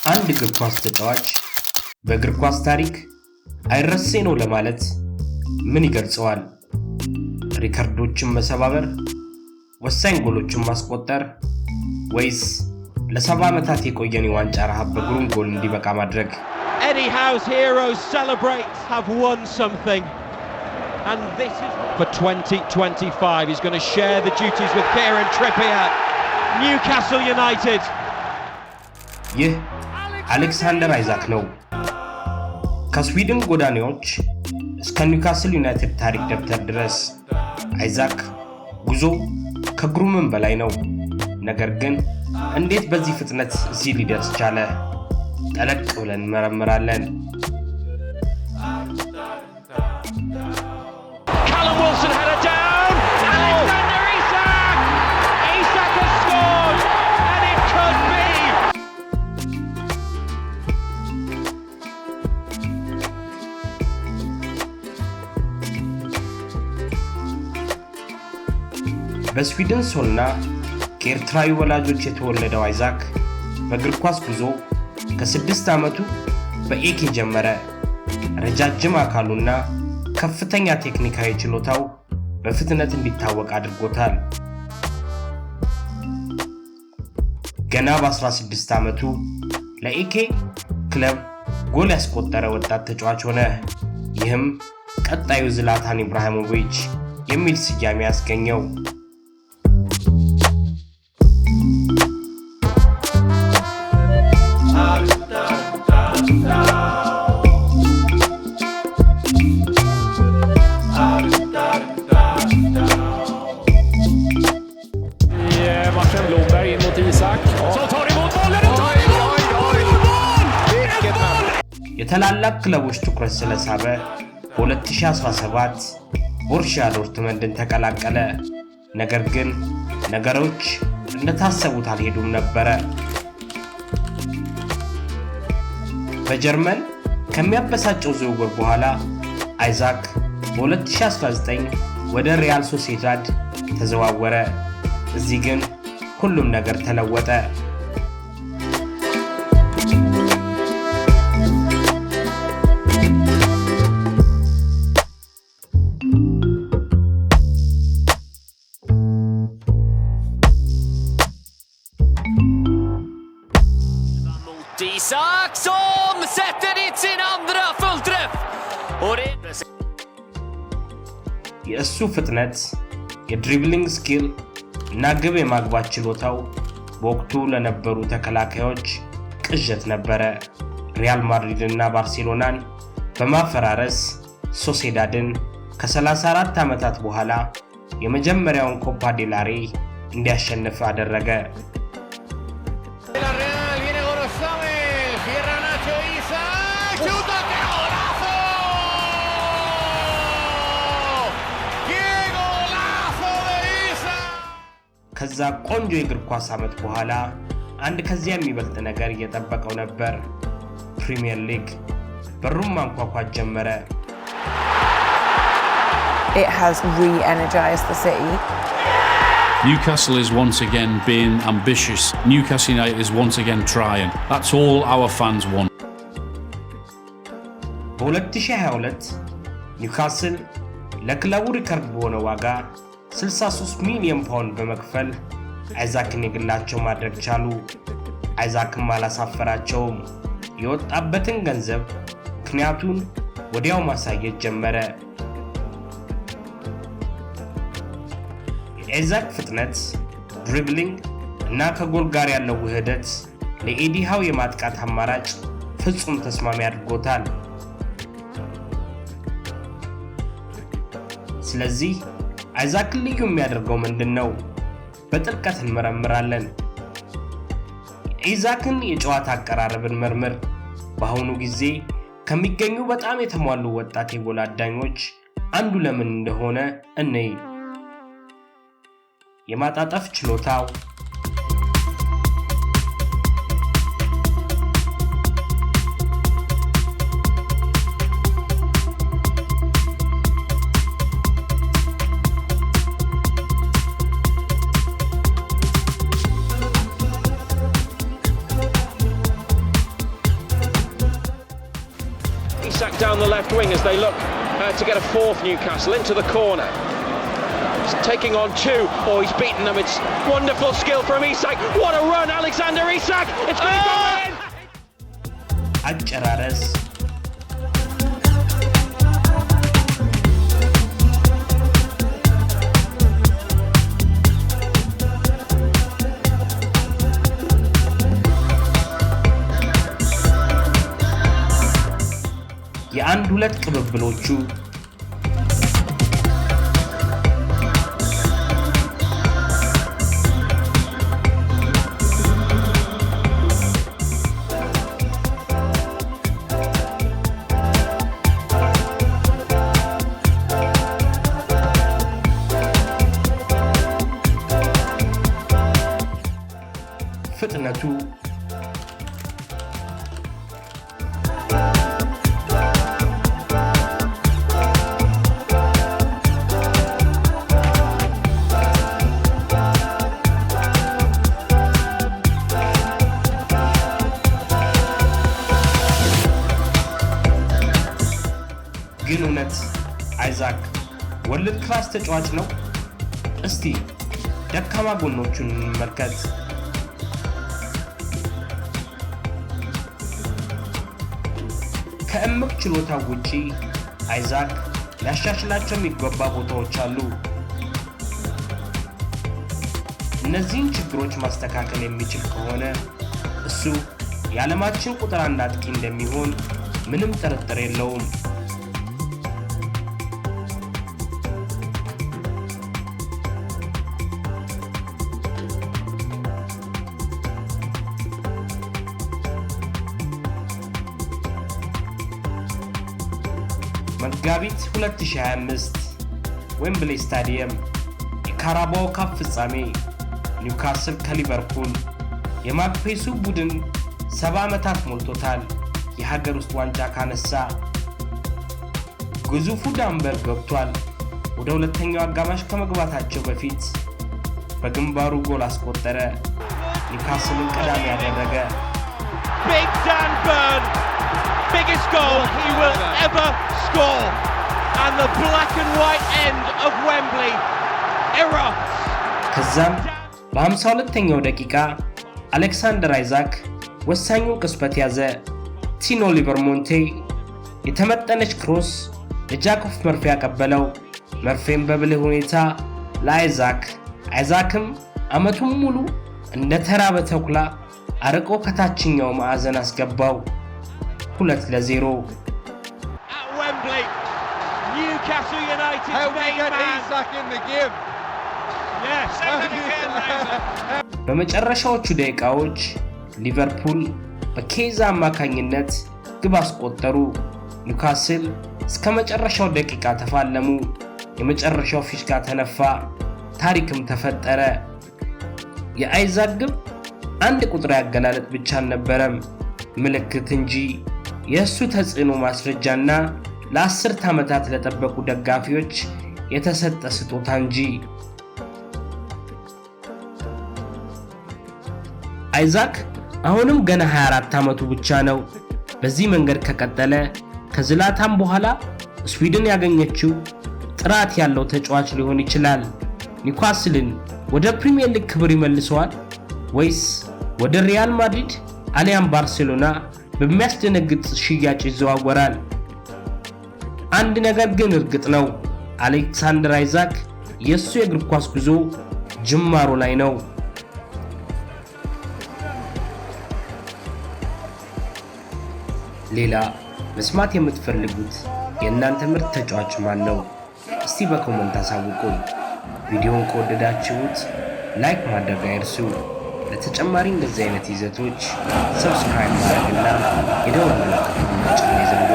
አንድ እግር ኳስ ተጫዋች በእግር ኳስ ታሪክ አይረሴ ነው ለማለት ምን ይገልጸዋል? ሪከርዶችን መሰባበር፣ ወሳኝ ጎሎችን ማስቆጠር ወይስ ለ70 ዓመታት የቆየን የዋንጫ ረሃብ በግሩም ጎል እንዲበቃ ማድረግ? Eddie Howe's heroes celebrate have won something, and this is for 2025. He's going to share the duties with Kieran Trippier. Newcastle United. ይህ አሌክሳንደር አይዛክ ነው። ከስዊድን ጎዳናዎች እስከ ኒውካስል ዩናይትድ ታሪክ ደብተር ድረስ አይዛክ ጉዞ ከግሩምም በላይ ነው። ነገር ግን እንዴት በዚህ ፍጥነት እዚህ ሊደርስ ቻለ? ጠለቅ ብለን እንመረምራለን። Callum Wilson had it down. Alexander Isak. Isak has scored, and it could be. በስዊድን ሶልና ከኤርትራዊ ወላጆች የተወለደው አይዛክ በእግር ኳስ ጉዞ ከ6 ዓመቱ በኤኬ ጀመረ። ረጃጅም አካሉና ከፍተኛ ቴክኒካዊ ችሎታው በፍጥነት እንዲታወቅ አድርጎታል። ገና በ16 ዓመቱ ለኤኬ ክለብ ጎል ያስቆጠረ ወጣት ተጫዋች ሆነ። ይህም ቀጣዩ ዝላታን ኢብራሂሞቪች የሚል ስያሜ ያስገኘው። የታላላቅ ክለቦች ትኩረት ስለሳበ በ2017 ቦሩሲያ ዶርትመንድን ተቀላቀለ። ነገር ግን ነገሮች እንደታሰቡት አልሄዱም ነበር። በጀርመን ከሚያበሳጨው ዝውውር በኋላ አይዛክ በ2019 ወደ ሪያል ሶሲዳድ ተዘዋወረ። እዚህ ግን ሁሉም ነገር ተለወጠ። Isak som sätter dit sin andra fullträff. የእሱ ፍጥነት፣ የድሪብሊንግ ስኪል እና ግብ የማግባት ችሎታው በወቅቱ ለነበሩ ተከላካዮች ቅዠት ነበረ። ሪያል ማድሪድ እና ባርሴሎናን በማፈራረስ ሶሴዳድን ከ34 ዓመታት በኋላ የመጀመሪያውን ኮፓ ዴል ሬ እንዲያሸንፍ አደረገ። ከዛ ቆንጆ የእግር ኳስ ዓመት በኋላ አንድ ከዚያ የሚበልጥ ነገር እየጠበቀው ነበር። ፕሪሚየር ሊግ በሩም ማንኳኳት ጀመረ። It has re-energized the city. Newcastle is once again being ambitious. Newcastle United is once again trying. That's all our fans want. በ2022 ኒውካስል ለክለቡ ሪከርድ በሆነ ዋጋ 63 ሚሊዮን ፓውንድ በመክፈል አይዛክን የግላቸው ማድረግ ቻሉ። አይዛክም አላሳፈራቸውም። የወጣበትን ገንዘብ ምክንያቱን ወዲያው ማሳየት ጀመረ። የአይዛክ ፍጥነት፣ ድሪብሊንግ እና ከጎል ጋር ያለው ውህደት ለኤዲ ሃው የማጥቃት አማራጭ ፍጹም ተስማሚ አድርጎታል። ስለዚህ አይዛክ ልዩ የሚያደርገው ምንድነው? በጥልቀት እንመረምራለን። አይዛክን የጨዋታ አቀራረብን መርምር። በአሁኑ ጊዜ ከሚገኙ በጣም የተሟሉ ወጣት የጎል አዳኞች አንዱ ለምን እንደሆነ እንይ። የማጣጣፍ ችሎታው፣ Isak down the left wing as they look to get a fourth. Newcastle into the corner. He's taking on two. Oh, he's beaten them. It's wonderful skill from Isak. What a run, Alexander Isak! It's going to go in! አጨራረስ የአንድ ሁለት ቅብብሎቹ ፍጥነቱ ግን እውነት አይዛክ ወርልድ ክላስ ተጫዋች ነው? እስቲ ደካማ ጎኖቹን እንመልከት። ከእምቅ ችሎታው ውጪ አይዛክ ሊያሻሽላቸው የሚገባ ቦታዎች አሉ። እነዚህን ችግሮች ማስተካከል የሚችል ከሆነ እሱ የዓለማችን ቁጥር 1 አጥቂ እንደሚሆን ምንም ጥርጥር የለውም። መጋቢት 2025 ዌምብሊ ስታዲየም የካራባኦ ካፕ ፍጻሜ ኒውካስል ከሊቨርፑል የማግፔሱ ቡድን 70 ዓመታት ሞልቶታል። የሀገር ውስጥ ዋንጫ ካነሳ ግዙፉ ዳንበር ገብቷል። ወደ ሁለተኛው አጋማሽ ከመግባታቸው በፊት በግንባሩ ጎል አስቆጠረ። ኒውካስልን ቀዳሚ ያደረገ Big Dan Burn, biggest goal he will ever score, and the black and white end of Wembley erupts. ከዛም በ52ኛው ደቂቃ አሌክሳንደር አይዛክ ወሳኙን ቅስበት ያዘ። ቲኖ ሊቨርሞንቴ የተመጠነች ክሮስ ለጃኮፍ መርፌ ያቀበለው። መርፌም በብልህ ሁኔታ ለአይዛክ፣ አይዛክም አመቱን ሙሉ እንደ ተራበ ተኩላ አርቆ ከታችኛው ማዕዘን አስገባው። 2-0 at Wembley. Newcastle United's main man. Isak in the game. Yes, በመጨረሻዎቹ ደቂቃዎች ሊቨርፑል በኬዛ አማካኝነት ግብ አስቆጠሩ። ኒውካስል እስከ መጨረሻው ደቂቃ ተፋለሙ። የመጨረሻው ፊሽካ ተነፋ። ታሪክም ተፈጠረ። የአይዛክ ግብ አንድ ቁጥር ያገላለጥ ብቻ አልነበረም፣ ምልክት እንጂ የእሱ ተጽዕኖ ማስረጃና ለ10 ዓመታት ለጠበቁ ደጋፊዎች የተሰጠ ስጦታ እንጂ። አይዛክ አሁንም ገና 24 ዓመቱ ብቻ ነው። በዚህ መንገድ ከቀጠለ ከዝላታም በኋላ ስዊድን ያገኘችው ጥራት ያለው ተጫዋች ሊሆን ይችላል። ኒውካስልን ወደ ፕሪሚየር ሊግ ክብር ይመልሰዋል ወይስ ወደ ሪያል ማድሪድ አሊያም ባርሴሎና በሚያስደነግጥ ሽያጭ ይዘዋወራል? አንድ ነገር ግን እርግጥ ነው፣ አሌክሳንደር አይዛክ የሱ የእግር ኳስ ጉዞ ጅማሮ ላይ ነው። ሌላ መስማት የምትፈልጉት የእናንተ ምርጥ ተጫዋች ማን ነው? እስቲ በኮሜንት አሳውቁን። ቪዲዮውን ከወደዳችሁት ላይክ ማድረግ አይርሱ። ለተጨማሪ እንደዚህ አይነት ይዘቶች ሰብስክራይብ ማድረግና የደወል ምልክቱን መጫን ይዘንጉ።